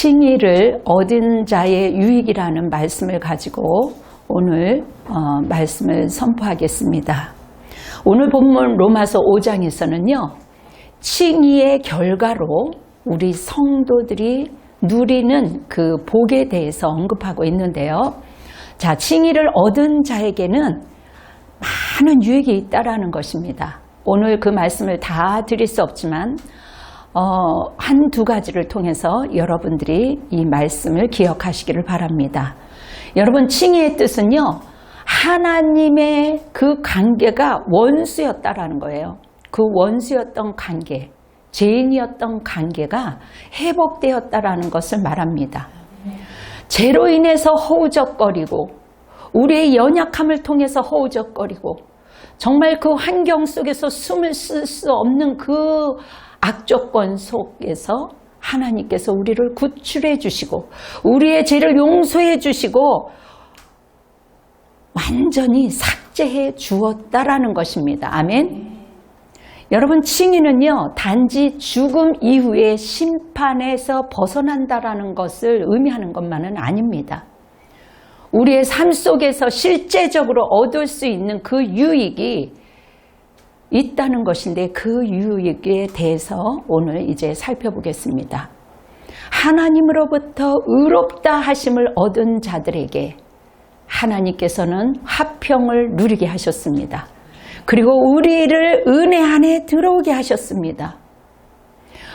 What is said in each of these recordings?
칭의를 얻은 자의 유익이라는 말씀을 가지고 오늘 말씀을 선포하겠습니다. 오늘 본문 로마서 5장에서는요. 칭의의 결과로 우리 성도들이 누리는 그 복에 대해서 언급하고 있는데요. 자, 칭의를 얻은 자에게는 많은 유익이 있다라는 것입니다. 오늘 그 말씀을 다 드릴 수 없지만 한두 가지를 통해서 여러분들이 이 말씀을 기억하시기를 바랍니다. 여러분, 칭의의 뜻은요. 하나님의 그 관계가 원수였다라는 거예요. 그 원수였던 관계, 죄인이었던 관계가 회복되었다라는 것을 말합니다. 죄로 인해서 허우적거리고 우리의 연약함을 통해서 허우적거리고 정말 그 환경 속에서 숨을 쓸 수 없는 그 악조건 속에서 하나님께서 우리를 구출해 주시고 우리의 죄를 용서해 주시고 완전히 삭제해 주었다라는 것입니다. 아멘. 여러분, 칭의는요, 단지 죽음 이후의 심판에서 벗어난다라는 것을 의미하는 것만은 아닙니다. 우리의 삶 속에서 실제적으로 얻을 수 있는 그 유익이 있다는 것인데 그 유익에 대해서 오늘 이제 살펴보겠습니다. 하나님으로부터 의롭다 하심을 얻은 자들에게 하나님께서는 화평을 누리게 하셨습니다. 그리고 우리를 은혜 안에 들어오게 하셨습니다.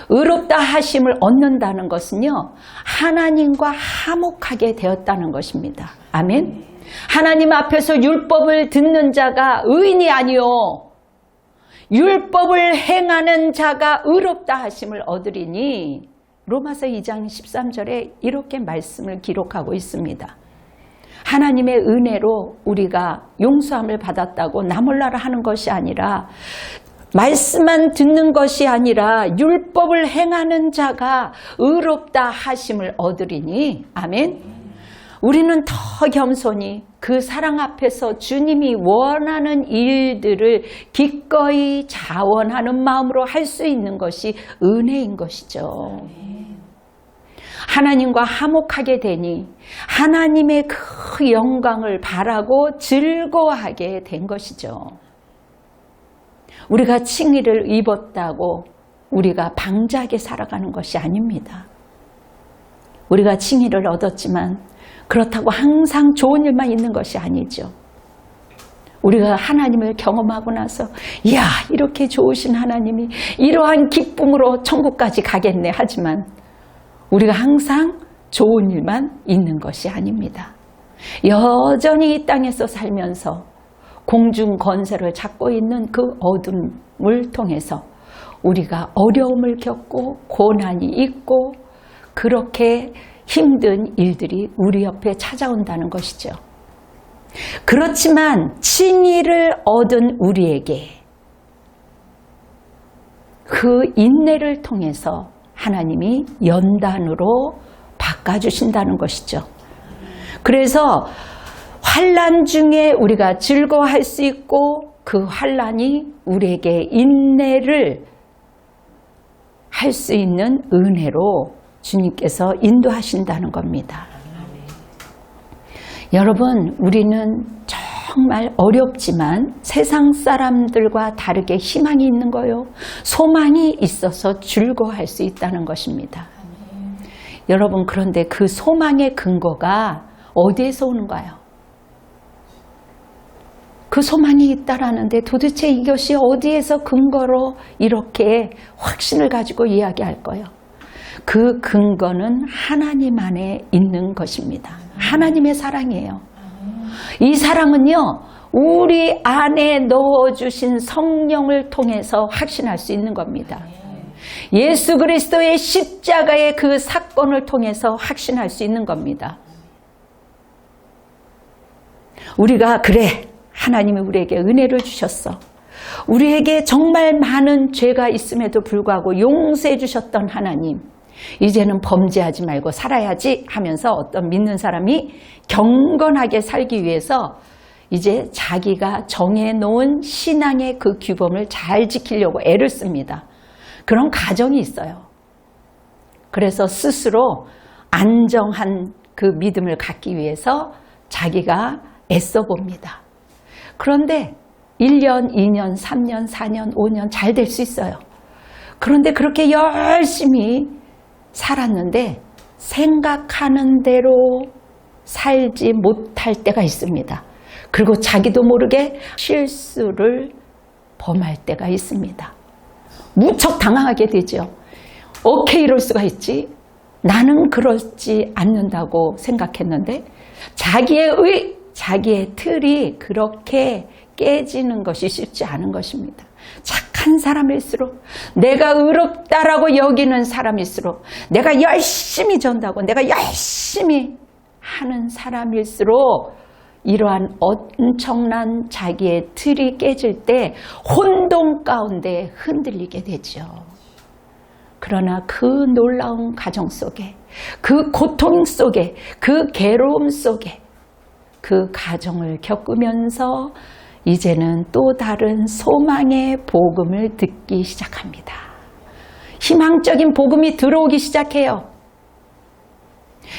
의롭다 하심을 얻는다는 것은요, 하나님과 화목하게 되었다는 것입니다. 아멘. 하나님 앞에서 율법을 듣는 자가 의인이 아니요 율법을 행하는 자가 의롭다 하심을 얻으리니 로마서 2장 13절에 이렇게 말씀을 기록하고 있습니다. 하나님의 은혜로 우리가 용서함을 받았다고 나 몰라라 하는 것이 아니라 말씀만 듣는 것이 아니라 율법을 행하는 자가 의롭다 하심을 얻으리니 아멘. 우리는 더 겸손히 그 사랑 앞에서 주님이 원하는 일들을 기꺼이 자원하는 마음으로 할 수 있는 것이 은혜인 것이죠. 하나님과 화목하게 되니 하나님의 그 영광을 바라고 즐거워하게 된 것이죠. 우리가 칭의를 입었다고 우리가 방자하게 살아가는 것이 아닙니다. 우리가 칭의를 얻었지만 그렇다고 항상 좋은 일만 있는 것이 아니죠. 우리가 하나님을 경험하고 나서 이야, 이렇게 좋으신 하나님이 이러한 기쁨으로 천국까지 가겠네 하지만 우리가 항상 좋은 일만 있는 것이 아닙니다. 여전히 이 땅에서 살면서 공중 권세를 잡고 있는 그 어둠을 통해서 우리가 어려움을 겪고 고난이 있고 그렇게 힘든 일들이 우리 옆에 찾아온다는 것이죠. 그렇지만 칭의를 얻은 우리에게 그 인내를 통해서 하나님이 연단으로 바꿔주신다는 것이죠. 그래서 환난 중에 우리가 즐거워할 수 있고 그 환난이 우리에게 인내를 할 수 있는 은혜로 주님께서 인도하신다는 겁니다. 여러분, 우리는 정말 어렵지만 세상 사람들과 다르게 희망이 있는 거요. 소망이 있어서 즐거워할 수 있다는 것입니다. 여러분, 그런데 그 소망의 근거가 어디에서 오는가요? 그 소망이 있다라는데 도대체 이것이 어디에서 근거로 이렇게 확신을 가지고 이야기할 거예요? 그 근거는 하나님 안에 있는 것입니다. 하나님의 사랑이에요. 이 사랑은요, 우리 안에 넣어주신 성령을 통해서 확신할 수 있는 겁니다. 예수 그리스도의 십자가의 그 사건을 통해서 확신할 수 있는 겁니다. 우리가 그래, 하나님이 우리에게 은혜를 주셨어. 우리에게 정말 많은 죄가 있음에도 불구하고 용서해 주셨던 하나님, 이제는 범죄하지 말고 살아야지 하면서 어떤 믿는 사람이 경건하게 살기 위해서 이제 자기가 정해놓은 신앙의 그 규범을 잘 지키려고 애를 씁니다. 그런 가정이 있어요. 그래서 스스로 안정한 그 믿음을 갖기 위해서 자기가 애써 봅니다. 그런데 1년, 2년, 3년, 4년, 5년 잘 될 수 있어요. 그런데 그렇게 열심히 살았는데 생각하는 대로 살지 못할 때가 있습니다. 그리고 자기도 모르게 실수를 범할 때가 있습니다. 무척 당황하게 되죠. 어떻게 이럴 수가 있지? 나는 그렇지 않는다고 생각했는데 자기의 틀이 그렇게 깨지는 것이 쉽지 않은 것입니다. 착한 사람일수록, 내가 의롭다라고 여기는 사람일수록, 내가 열심히 전다고 내가 열심히 하는 사람일수록 이러한 엄청난 자기의 틀이 깨질 때 혼돈 가운데 흔들리게 되죠. 그러나 그 놀라운 가정 속에, 그 고통 속에, 그 괴로움 속에 그 가정을 겪으면서 이제는 또 다른 소망의 복음을 듣기 시작합니다. 희망적인 복음이 들어오기 시작해요.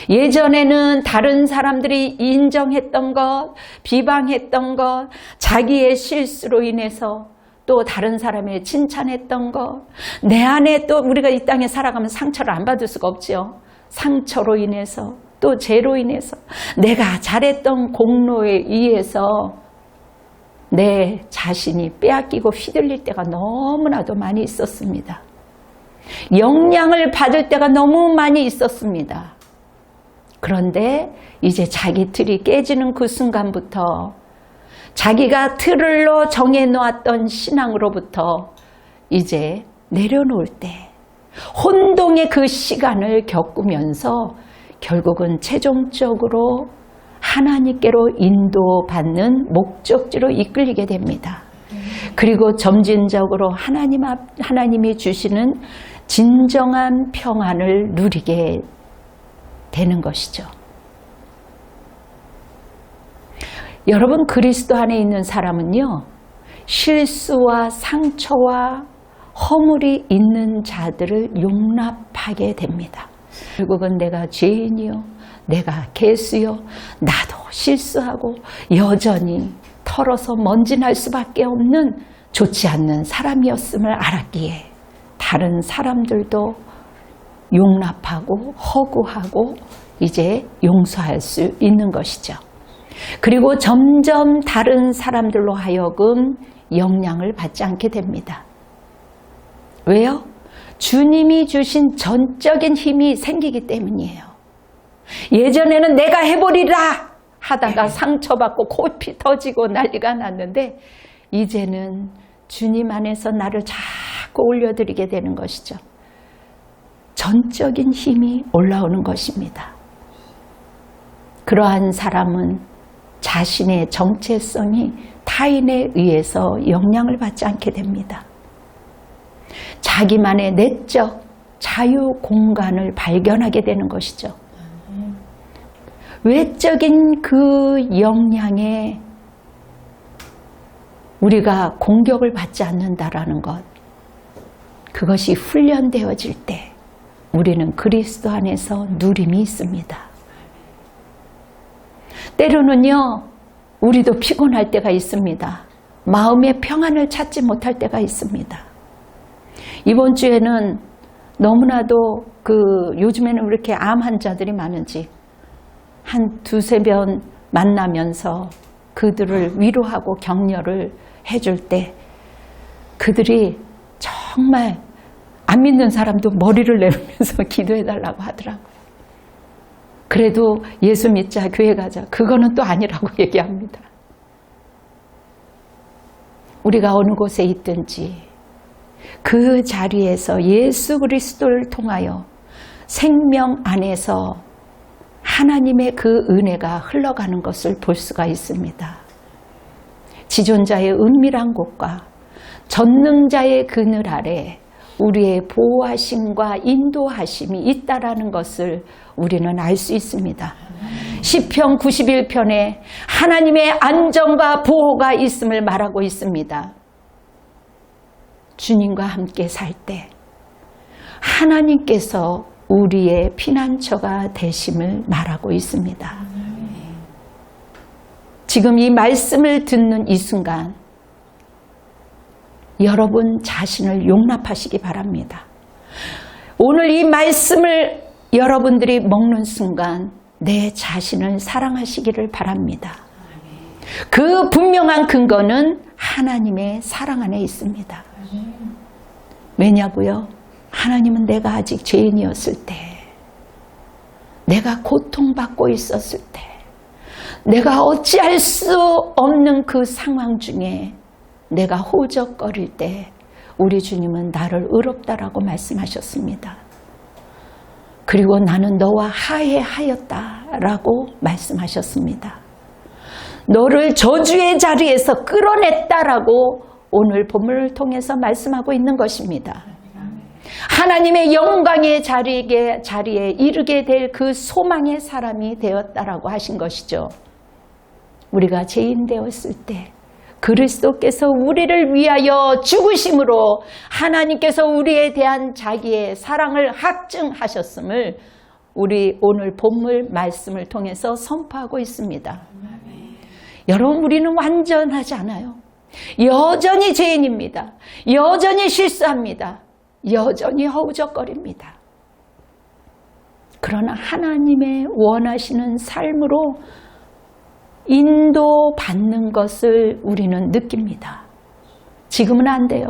예전에는 다른 사람들이 인정했던 것, 비방했던 것, 자기의 실수로 인해서 또 다른 사람의 칭찬했던 것, 내 안에 또 우리가 이 땅에 살아가면 상처를 안 받을 수가 없죠. 상처로 인해서 또 죄로 인해서 내가 잘했던 공로에 의해서 내 자신이 빼앗기고 휘둘릴 때가 너무나도 많이 있었습니다. 영향을 받을 때가 너무 많이 있었습니다. 그런데 이제 자기 틀이 깨지는 그 순간부터 자기가 틀로 정해놓았던 신앙으로부터 이제 내려놓을 때 혼동의 그 시간을 겪으면서 결국은 최종적으로 하나님께로 인도받는 목적지로 이끌리게 됩니다. 그리고 점진적으로 하나님이 주시는 진정한 평안을 누리게 되는 것이죠. 여러분, 그리스도 안에 있는 사람은요, 실수와 상처와 허물이 있는 자들을 용납하게 됩니다. 결국은 내가 죄인이요, 내가 개수요, 나도 실수하고 여전히 털어서 먼지 날 수밖에 없는 좋지 않는 사람이었음을 알았기에 다른 사람들도 용납하고 허구하고 이제 용서할 수 있는 것이죠. 그리고 점점 다른 사람들로 하여금 영향을 받지 않게 됩니다. 왜요? 주님이 주신 전적인 힘이 생기기 때문이에요. 예전에는 내가 해버리라 하다가 상처받고 코피 터지고 난리가 났는데 이제는 주님 안에서 나를 자꾸 올려드리게 되는 것이죠. 전적인 힘이 올라오는 것입니다. 그러한 사람은 자신의 정체성이 타인에 의해서 영향을 받지 않게 됩니다. 자기만의 내적 자유 공간을 발견하게 되는 것이죠. 외적인 그 영향에 우리가 공격을 받지 않는다라는 것, 그것이 훈련되어질 때 우리는 그리스도 안에서 누림이 있습니다. 때로는요, 우리도 피곤할 때가 있습니다. 마음의 평안을 찾지 못할 때가 있습니다. 이번 주에는 너무나도 요즘에는 왜 이렇게 암 환자들이 많은지 한 두세 번 만나면서 그들을 위로하고 격려를 해줄 때 그들이 정말 안 믿는 사람도 머리를 내밀면서 기도해달라고 하더라고요. 그래도 예수 믿자, 교회 가자, 그거는 또 아니라고 얘기합니다. 우리가 어느 곳에 있든지 그 자리에서 예수 그리스도를 통하여 생명 안에서 하나님의 그 은혜가 흘러가는 것을 볼 수가 있습니다. 지존자의 은밀한 곳과 전능자의 그늘 아래 우리의 보호하심과 인도하심이 있다라는 것을 우리는 알 수 있습니다. 시편 91편에 하나님의 안정과 보호가 있음을 말하고 있습니다. 주님과 함께 살 때 하나님께서 우리의 피난처가 되심을 말하고 있습니다. 지금 이 말씀을 듣는 이 순간 여러분 자신을 용납하시기 바랍니다. 오늘 이 말씀을 여러분들이 먹는 순간 내 자신을 사랑하시기를 바랍니다. 그 분명한 근거는 하나님의 사랑 안에 있습니다. 왜냐고요? 하나님은 내가 아직 죄인이었을 때, 내가 고통받고 있었을 때, 내가 어찌할 수 없는 그 상황 중에 내가 호적거릴 때 우리 주님은 나를 의롭다라고 말씀하셨습니다. 그리고 나는 너와 화해하였다라고 말씀하셨습니다. 너를 저주의 자리에서 끌어냈다라고 오늘 본문을 통해서 말씀하고 있는 것입니다. 하나님의 영광의 자리에 이르게 될 그 소망의 사람이 되었다라고 하신 것이죠. 우리가 죄인 되었을 때 그리스도께서 우리를 위하여 죽으심으로 하나님께서 우리에 대한 자기의 사랑을 확증하셨음을 우리 오늘 본문 말씀을 통해서 선포하고 있습니다. 여러분, 우리는 완전하지 않아요. 여전히 죄인입니다. 여전히 실수합니다. 여전히 허우적거립니다. 그러나 하나님의 원하시는 삶으로 인도받는 것을 우리는 느낍니다. 지금은 안 돼요.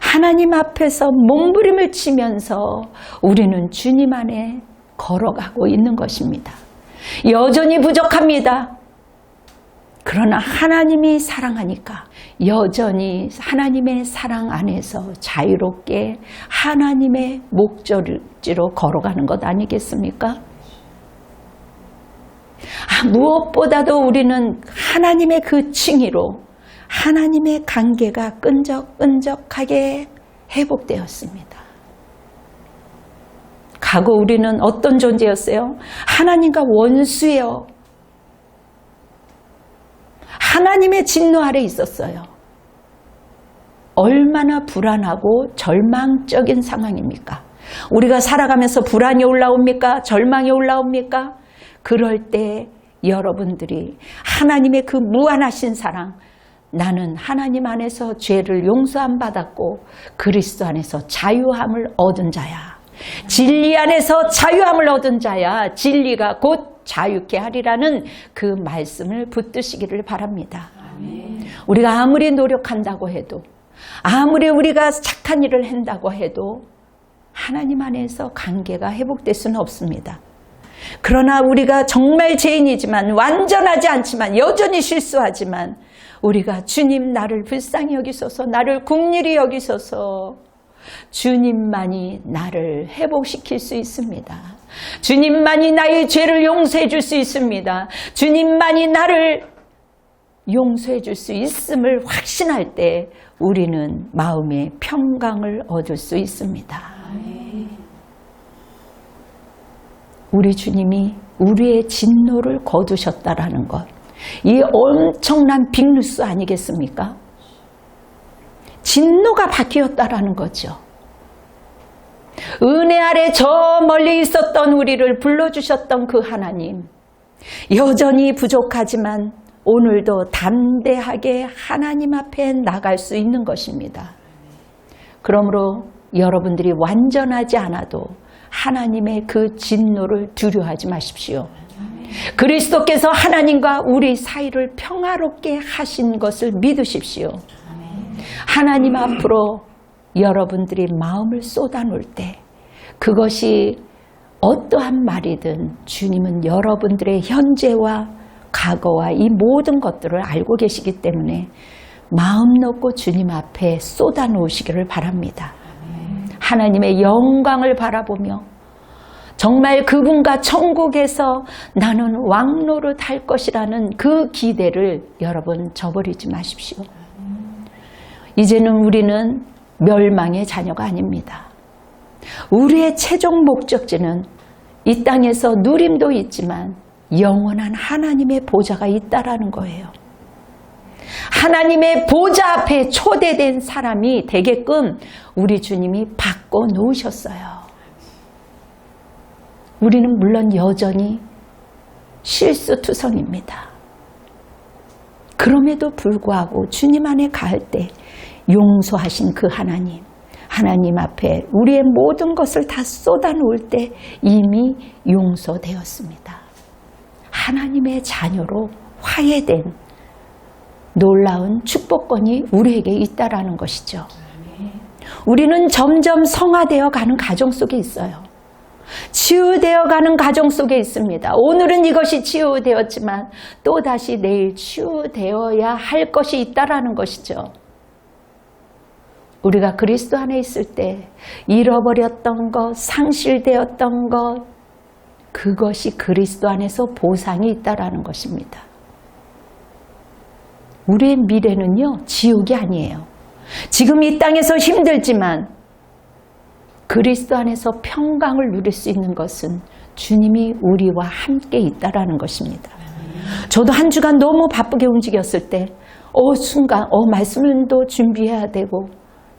하나님 앞에서 몸부림을 치면서 우리는 주님 안에 걸어가고 있는 것입니다. 여전히 부족합니다. 그러나 하나님이 사랑하니까 여전히 하나님의 사랑 안에서 자유롭게 하나님의 목적지로 걸어가는 것 아니겠습니까? 무엇보다도 우리는 하나님의 그 칭의로 하나님의 관계가 끈적끈적하게 회복되었습니다. 과거 우리는 어떤 존재였어요? 하나님과 원수예요. 하나님의 진노 아래 있었어요. 얼마나 불안하고 절망적인 상황입니까? 우리가 살아가면서 불안이 올라옵니까? 절망이 올라옵니까? 그럴 때 여러분들이 하나님의 그 무한하신 사랑, 나는 하나님 안에서 죄를 용서함 받았고 그리스도 안에서 자유함을 얻은 자야. 진리 안에서 자유함을 얻은 자야. 진리가 곧 자유케 하리라는 그 말씀을 붙드시기를 바랍니다. 아멘. 우리가 아무리 노력한다고 해도, 아무리 우리가 착한 일을 한다고 해도 하나님 안에서 관계가 회복될 수는 없습니다. 그러나 우리가 정말 죄인이지만, 완전하지 않지만, 여전히 실수하지만 우리가 주님 나를 불쌍히 여기소서, 나를 긍휼히 여기소서, 주님만이 나를 회복시킬 수 있습니다. 주님만이 나의 죄를 용서해 줄 수 있습니다. 주님만이 나를 용서해 줄 수 있음을 확신할 때 우리는 마음의 평강을 얻을 수 있습니다. 우리 주님이 우리의 진노를 거두셨다라는 것, 이 엄청난 빅뉴스 아니겠습니까? 진노가 바뀌었다라는 거죠. 은혜 아래 저 멀리 있었던 우리를 불러주셨던 그 하나님, 여전히 부족하지만 오늘도 담대하게 하나님 앞에 나갈 수 있는 것입니다. 그러므로 여러분들이 완전하지 않아도 하나님의 그 진노를 두려워하지 마십시오. 그리스도께서 하나님과 우리 사이를 평화롭게 하신 것을 믿으십시오. 하나님 앞으로 여러분들이 마음을 쏟아놓을 때 그것이 어떠한 말이든 주님은 여러분들의 현재와 과거와 이 모든 것들을 알고 계시기 때문에 마음 놓고 주님 앞에 쏟아놓으시기를 바랍니다. 하나님의 영광을 바라보며 정말 그분과 천국에서 나는 왕노릇 할 것이라는 그 기대를 여러분 저버리지 마십시오. 이제는 우리는 멸망의 자녀가 아닙니다. 우리의 최종 목적지는 이 땅에서 누림도 있지만 영원한 하나님의 보좌가 있다라는 거예요. 하나님의 보좌 앞에 초대된 사람이 되게끔 우리 주님이 바꿔 놓으셨어요. 우리는 물론 여전히 실수투성입니다. 그럼에도 불구하고 주님 안에 갈 때 용서하신 그 하나님 앞에 우리의 모든 것을 다 쏟아놓을 때 이미 용서되었습니다. 하나님의 자녀로 화해된 놀라운 축복권이 우리에게 있다라는 것이죠. 우리는 점점 성화되어 가는 가정 속에 있어요. 치유되어 가는 가정 속에 있습니다. 오늘은 이것이 치유되었지만 또다시 내일 치유되어야 할 것이 있다라는 것이죠. 우리가 그리스도 안에 있을 때 잃어버렸던 것, 상실되었던 것, 그것이 그리스도 안에서 보상이 있다라는 것입니다. 우리의 미래는요, 지옥이 아니에요. 지금 이 땅에서 힘들지만 그리스도 안에서 평강을 누릴 수 있는 것은 주님이 우리와 함께 있다라는 것입니다. 저도 한 주간 너무 바쁘게 움직였을 때 순간 말씀도 준비해야 되고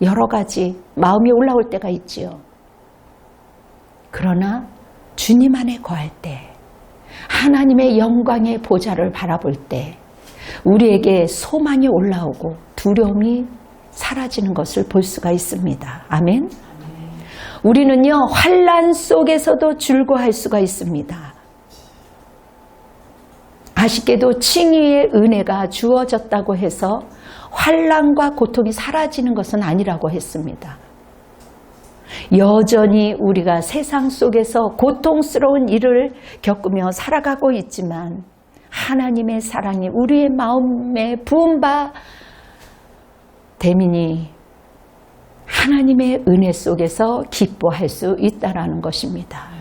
여러 가지 마음이 올라올 때가 있지요. 그러나 주님 안에 거할 때, 하나님의 영광의 보좌를 바라볼 때 우리에게 소망이 올라오고 두려움이 사라지는 것을 볼 수가 있습니다. 아멘. 우리는요, 환난 속에서도 즐거워할 수가 있습니다. 아쉽게도 칭의의 은혜가 주어졌다고 해서 환난과 고통이 사라지는 것은 아니라고 했습니다. 여전히 우리가 세상 속에서 고통스러운 일을 겪으며 살아가고 있지만 하나님의 사랑이 우리의 마음에 부은 바 되미니 하나님의 은혜 속에서 기뻐할 수 있다라는 것입니다.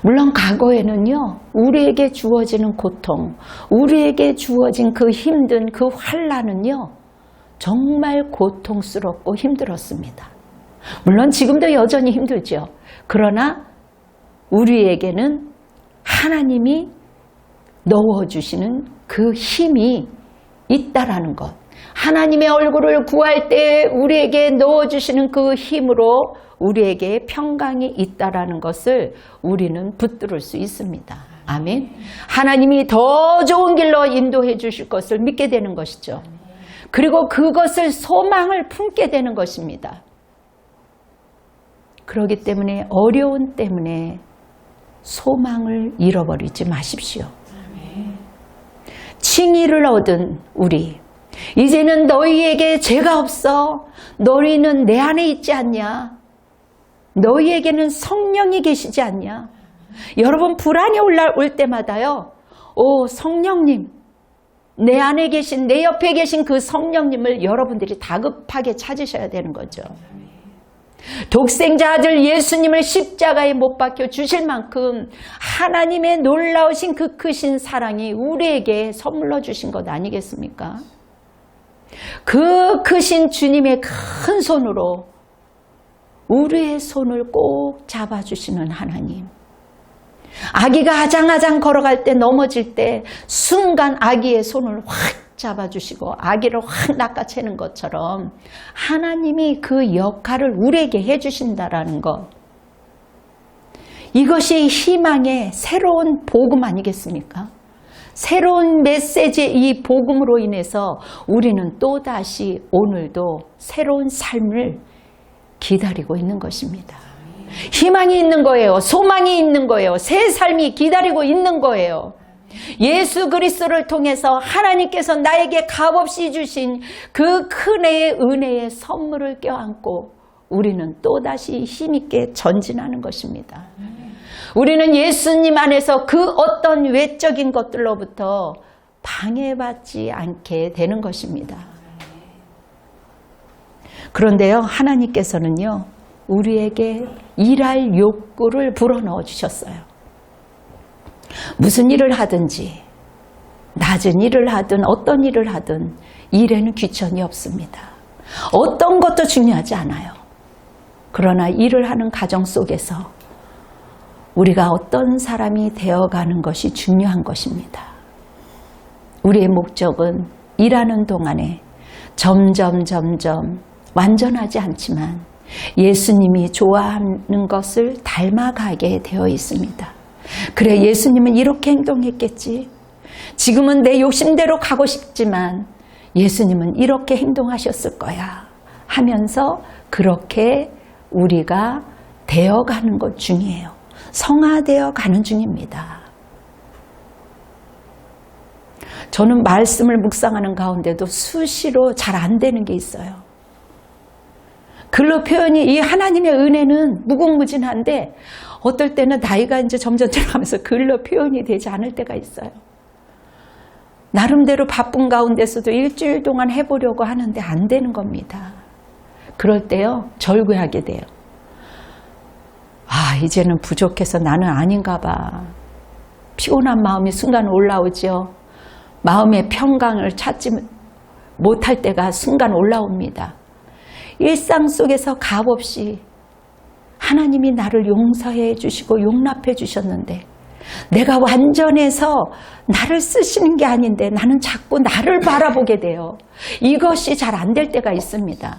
물론 과거에는요, 우리에게 주어지는 고통, 우리에게 주어진 그 힘든 그 환난은요, 정말 고통스럽고 힘들었습니다. 물론 지금도 여전히 힘들죠. 그러나 우리에게는 하나님이 넣어주시는 그 힘이 있다라는 것, 하나님의 얼굴을 구할 때 우리에게 넣어주시는 그 힘으로 우리에게 평강이 있다라는 것을 우리는 붙들을 수 있습니다. 아멘. 하나님이 더 좋은 길로 인도해 주실 것을 믿게 되는 것이죠. 그리고 그것을 소망을 품게 되는 것입니다. 그렇기 때문에 어려움 때문에 소망을 잃어버리지 마십시오. 칭의를 얻은 우리, 이제는 너희에게 죄가 없어. 너희는 내 안에 있지 않냐? 너희에게는 성령이 계시지 않냐? 여러분 불안이 올라올 때마다요, 성령님, 내 안에 계신, 내 옆에 계신 그 성령님을 여러분들이 다급하게 찾으셔야 되는 거죠. 독생자 아들 예수님을 십자가에 못 박혀 주실 만큼 하나님의 놀라우신 그 크신 사랑이 우리에게 선물로 주신 것 아니겠습니까? 그 크신 주님의 큰 손으로 우리의 손을 꼭 잡아주시는 하나님. 아기가 아장아장 걸어갈 때, 넘어질 때 순간 아기의 손을 확 잡아주시고 아기를 확 낚아채는 것처럼 하나님이 그 역할을 우리에게 해주신다라는 것, 이것이 희망의 새로운 복음 아니겠습니까? 새로운 메시지의 이 복음으로 인해서 우리는 또다시 오늘도 새로운 삶을 기다리고 있는 것입니다. 희망이 있는 거예요. 소망이 있는 거예요. 새 삶이 기다리고 있는 거예요. 예수 그리스도를 통해서 하나님께서 나에게 값없이 주신 그 큰 은혜의 선물을 껴안고 우리는 또다시 힘있게 전진하는 것입니다. 우리는 예수님 안에서 그 어떤 외적인 것들로부터 방해받지 않게 되는 것입니다. 그런데요, 하나님께서는요, 우리에게 일할 욕구를 불어넣어 주셨어요. 무슨 일을 하든지, 낮은 일을 하든 어떤 일을 하든 일에는 귀천이 없습니다. 어떤 것도 중요하지 않아요. 그러나 일을 하는 가정 속에서 우리가 어떤 사람이 되어가는 것이 중요한 것입니다. 우리의 목적은 일하는 동안에 점점 완전하지 않지만 예수님이 좋아하는 것을 닮아가게 되어 있습니다. 그래, 예수님은 이렇게 행동했겠지. 지금은 내 욕심대로 가고 싶지만 예수님은 이렇게 행동하셨을 거야 하면서 그렇게 우리가 되어가는 것 중이에요. 성화되어 가는 중입니다. 저는 말씀을 묵상하는 가운데도 수시로 잘 안 되는 게 있어요. 글로 표현이 이 하나님의 은혜는 무궁무진한데 어떨 때는 나이가 이제 점점 들어가면서 글로 표현이 되지 않을 때가 있어요. 나름대로 바쁜 가운데서도 일주일 동안 해보려고 하는데 안 되는 겁니다. 그럴 때요, 절규하게 돼요. 아, 이제는 부족해서 나는 아닌가 봐. 피곤한 마음이 순간 올라오죠. 마음의 평강을 찾지 못할 때가 순간 올라옵니다. 일상 속에서 값없이 하나님이 나를 용서해 주시고 용납해 주셨는데 내가 완전해서 나를 쓰시는 게 아닌데 나는 자꾸 나를 바라보게 돼요. 이것이 잘 안 될 때가 있습니다.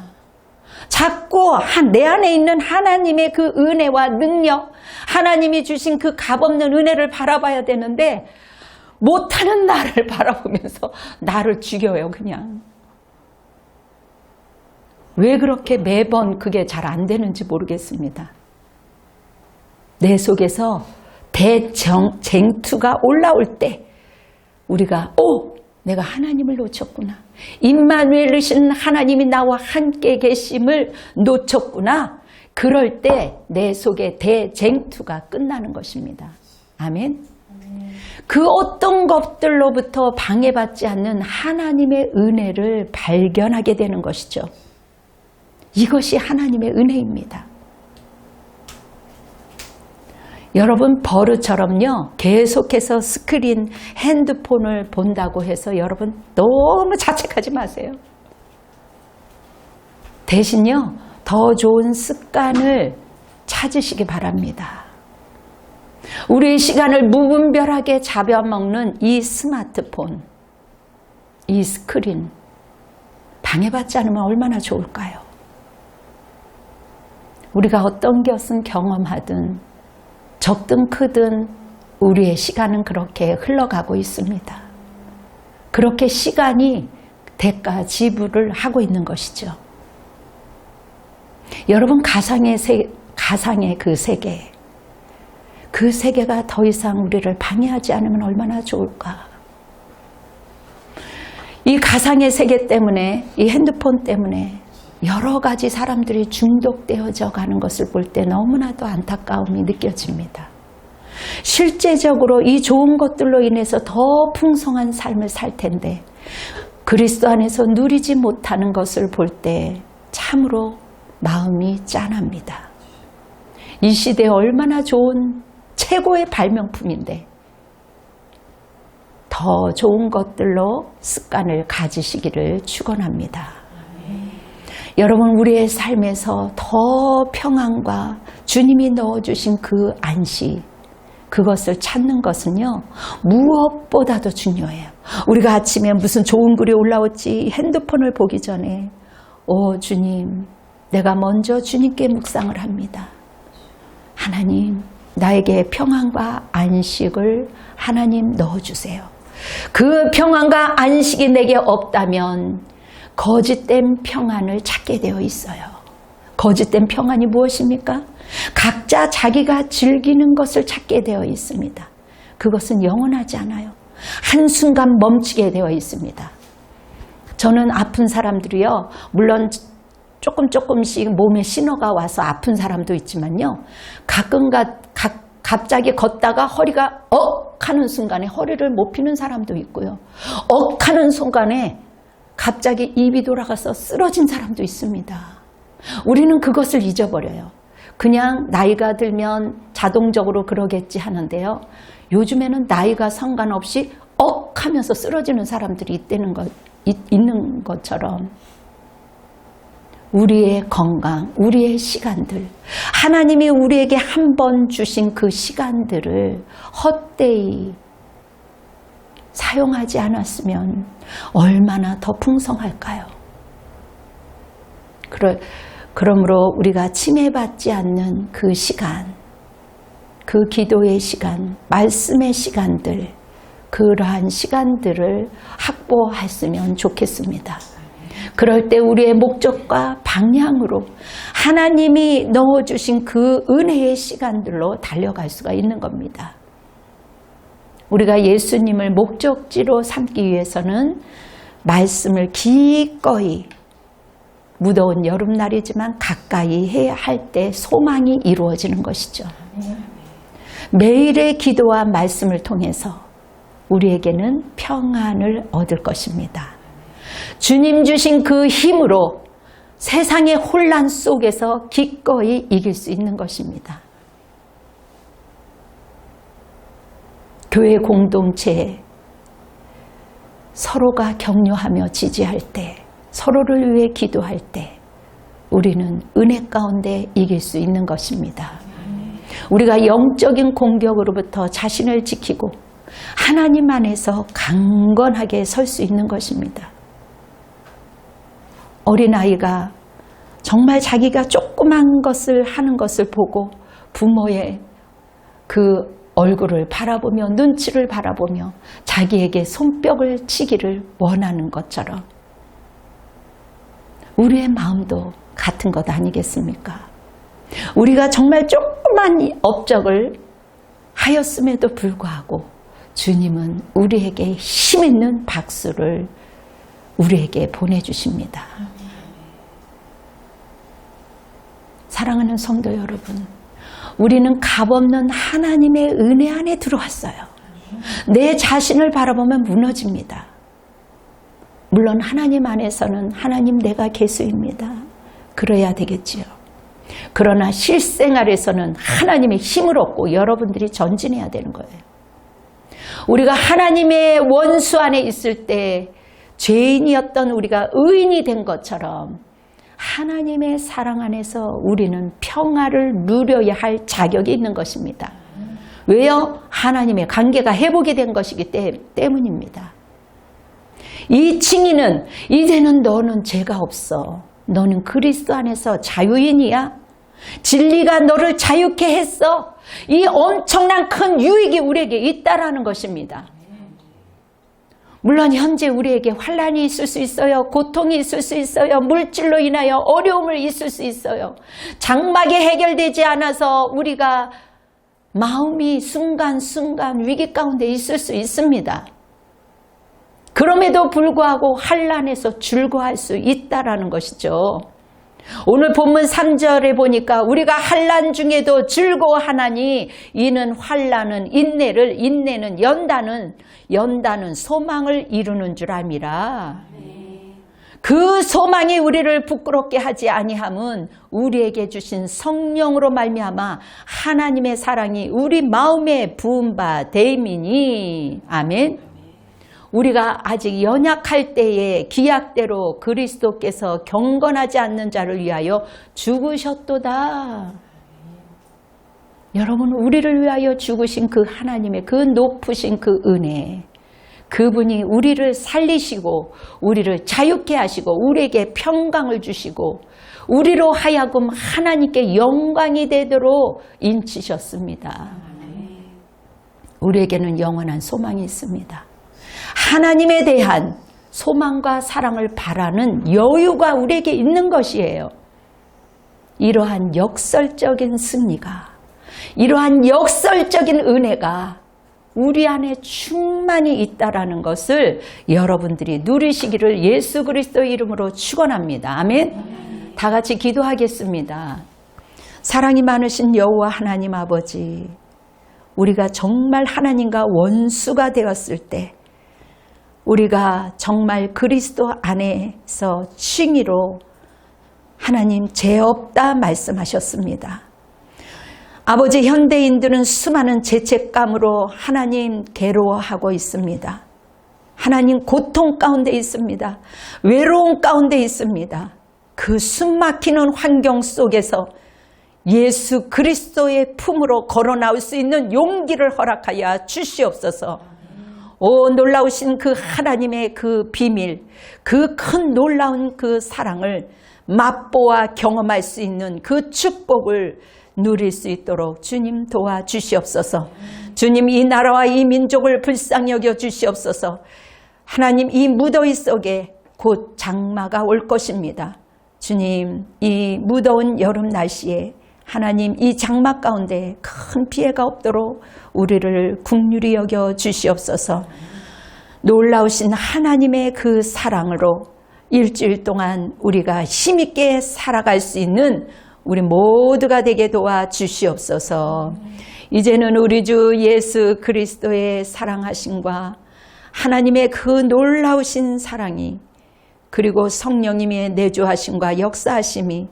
자꾸 내 안에 있는 하나님의 그 은혜와 능력, 하나님이 주신 그 값없는 은혜를 바라봐야 되는데 못하는 나를 바라보면서 나를 죽여요, 그냥. 왜 그렇게 매번 그게 잘 안 되는지 모르겠습니다. 내 속에서 대쟁투가 올라올 때 우리가 내가 하나님을 놓쳤구나. 임마누엘이신 하나님이 나와 함께 계심을 놓쳤구나. 그럴 때 내 속에 대쟁투가 끝나는 것입니다. 아멘. 그 어떤 것들로부터 방해받지 않는 하나님의 은혜를 발견하게 되는 것이죠. 이것이 하나님의 은혜입니다. 여러분, 버릇처럼요, 계속해서 스크린, 핸드폰을 본다고 해서 여러분 너무 자책하지 마세요. 대신요, 더 좋은 습관을 찾으시기 바랍니다. 우리의 시간을 무분별하게 잡아먹는 이 스마트폰, 이 스크린, 방해받지 않으면 얼마나 좋을까요? 우리가 어떤 것은 경험하든 적든 크든 우리의 시간은 그렇게 흘러가고 있습니다. 그렇게 시간이 대가 지불을 하고 있는 것이죠. 여러분, 가상의 그 세계, 그 세계가 더 이상 우리를 방해하지 않으면 얼마나 좋을까. 이 가상의 세계 때문에, 이 핸드폰 때문에 여러 가지 사람들이 중독되어져 가는 것을 볼 때 너무나도 안타까움이 느껴집니다. 실제적으로 이 좋은 것들로 인해서 더 풍성한 삶을 살 텐데 그리스도 안에서 누리지 못하는 것을 볼 때 참으로 마음이 짠합니다. 이 시대에 얼마나 좋은 최고의 발명품인데 더 좋은 것들로 습관을 가지시기를 축원합니다. 여러분, 우리의 삶에서 더 평안과 주님이 넣어주신 그 안식, 그것을 찾는 것은요, 무엇보다도 중요해요. 우리가 아침에 무슨 좋은 글이 올라올지 핸드폰을 보기 전에 주님, 내가 먼저 주님께 묵상을 합니다. 하나님, 나에게 평안과 안식을 하나님 넣어주세요. 그 평안과 안식이 내게 없다면 거짓된 평안을 찾게 되어 있어요. 거짓된 평안이 무엇입니까? 각자 자기가 즐기는 것을 찾게 되어 있습니다. 그것은 영원하지 않아요. 한순간 멈추게 되어 있습니다. 저는 아픈 사람들이요, 물론 조금씩 몸에 신호가 와서 아픈 사람도 있지만요, 갑자기 걷다가 허리가 하는 순간에 허리를 못 펴는 사람도 있고요, 하는 순간에 갑자기 입이 돌아가서 쓰러진 사람도 있습니다. 우리는 그것을 잊어버려요. 그냥 나이가 들면 자동적으로 그러겠지 하는데요, 요즘에는 나이가 상관없이 하면서 쓰러지는 사람들이 있는 것처럼 우리의 건강, 우리의 시간들, 하나님이 우리에게 한 번 주신 그 시간들을 헛되이 사용하지 않았으면 얼마나 더 풍성할까요? 그러므로 우리가 침해받지 않는 그 시간, 그 기도의 시간, 말씀의 시간들, 그러한 시간들을 확보했으면 좋겠습니다. 그럴 때 우리의 목적과 방향으로 하나님이 넣어주신 그 은혜의 시간들로 달려갈 수가 있는 겁니다. 우리가 예수님을 목적지로 삼기 위해서는 말씀을 기꺼이 무더운 여름날이지만 가까이 해야 할 때 소망이 이루어지는 것이죠. 매일의 기도와 말씀을 통해서 우리에게는 평안을 얻을 것입니다. 주님 주신 그 힘으로 세상의 혼란 속에서 기꺼이 이길 수 있는 것입니다. 교회 공동체에 서로가 격려하며 지지할 때, 서로를 위해 기도할 때 우리는 은혜 가운데 이길 수 있는 것입니다. 우리가 영적인 공격으로부터 자신을 지키고 하나님 안에서 강건하게 설 수 있는 것입니다. 어린아이가 정말 자기가 조그만 것을 하는 것을 보고 부모의 그 얼굴을 바라보며 눈치를 바라보며 자기에게 손뼉을 치기를 원하는 것처럼 우리의 마음도 같은 것 아니겠습니까? 우리가 정말 조그만 업적을 하였음에도 불구하고 주님은 우리에게 힘있는 박수를 우리에게 보내주십니다. 사랑하는 성도 여러분, 우리는 값없는 하나님의 은혜 안에 들어왔어요. 내 자신을 바라보면 무너집니다. 물론 하나님 안에서는 하나님 내가 계수입니다. 그래야 되겠지요. 그러나 실생활에서는 하나님의 힘을 얻고 여러분들이 전진해야 되는 거예요. 우리가 하나님의 원수 안에 있을 때 죄인이었던 우리가 의인이 된 것처럼 하나님의 사랑 안에서 우리는 평화를 누려야 할 자격이 있는 것입니다. 왜요? 하나님의 관계가 회복이 된 것이기 때문입니다. 이 칭의는 이제는 너는 죄가 없어. 너는 그리스도 안에서 자유인이야. 진리가 너를 자유케 했어. 이 엄청난 큰 유익이 우리에게 있다라는 것입니다. 물론 현재 우리에게 환난이 있을 수 있어요. 고통이 있을 수 있어요. 물질로 인하여 어려움을 있을 수 있어요. 장막이 해결되지 않아서 우리가 마음이 순간순간 위기 가운데 있을 수 있습니다. 그럼에도 불구하고 환난에서 즐거워할 수 있다라는 것이죠. 오늘 본문 3절에 보니까 우리가 환난 중에도 즐거워하나니 이는 환난은 인내를, 인내는 연단은 소망을 이루는 줄 암이라. 그 소망이 우리를 부끄럽게 하지 아니함은 우리에게 주신 성령으로 말미암아 하나님의 사랑이 우리 마음에 부은 바 됨이니. 아멘. 우리가 아직 연약할 때에 기약대로 그리스도께서 경건하지 않는 자를 위하여 죽으셨도다. 여러분, 우리를 위하여 죽으신 그 하나님의 그 높으신 그 은혜, 그분이 우리를 살리시고 우리를 자유케 하시고 우리에게 평강을 주시고 우리로 하여금 하나님께 영광이 되도록 인치셨습니다. 우리에게는 영원한 소망이 있습니다. 하나님에 대한 소망과 사랑을 바라는 여유가 우리에게 있는 것이에요. 이러한 역설적인 승리가, 이러한 역설적인 은혜가 우리 안에 충만히 있다라는 것을 여러분들이 누리시기를 예수 그리스도의 이름으로 축원합니다. 아멘. 다 같이 기도하겠습니다. 사랑이 많으신 여호와 하나님 아버지, 우리가 정말 하나님과 원수가 되었을 때 우리가 정말 그리스도 안에서 칭의로 하나님 죄 없다 말씀하셨습니다. 아버지, 현대인들은 수많은 죄책감으로 하나님 괴로워하고 있습니다. 하나님 고통 가운데 있습니다. 외로움 가운데 있습니다. 그 숨막히는 환경 속에서 예수 그리스도의 품으로 걸어 나올 수 있는 용기를 허락하여 주시옵소서. 오, 놀라우신 그 하나님의 그 비밀, 그 큰 놀라운 그 사랑을 맛보아 경험할 수 있는 그 축복을 누릴 수 있도록 주님 도와주시옵소서. 주님 이 나라와 이 민족을 불쌍히 여겨 주시옵소서. 하나님 이 무더위 속에 곧 장마가 올 것입니다. 주님 이 무더운 여름 날씨에 하나님 이 장마 가운데 큰 피해가 없도록 우리를 긍휼히 여겨 주시옵소서. 놀라우신 하나님의 그 사랑으로 일주일 동안 우리가 힘있게 살아갈 수 있는 우리 모두가 되게 도와주시옵소서. 이제는 우리 주 예수 그리스도의 사랑하심과 하나님의 그 놀라우신 사랑이 그리고 성령님의 내주하심과 역사하심이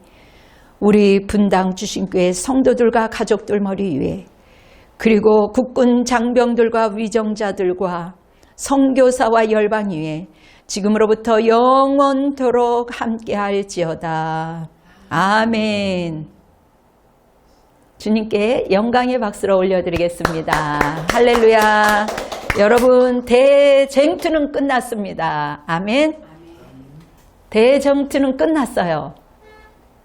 우리 분당 주신교회 성도들과 가족들 머리 위에 그리고 국군 장병들과 위정자들과 선교사와 열방 위에 지금으로부터 영원토록 함께할지어다. 아멘. 주님께 영광의 박수를 올려드리겠습니다. 할렐루야. 여러분 대쟁투는 끝났습니다. 아멘. 대쟁투는 끝났어요.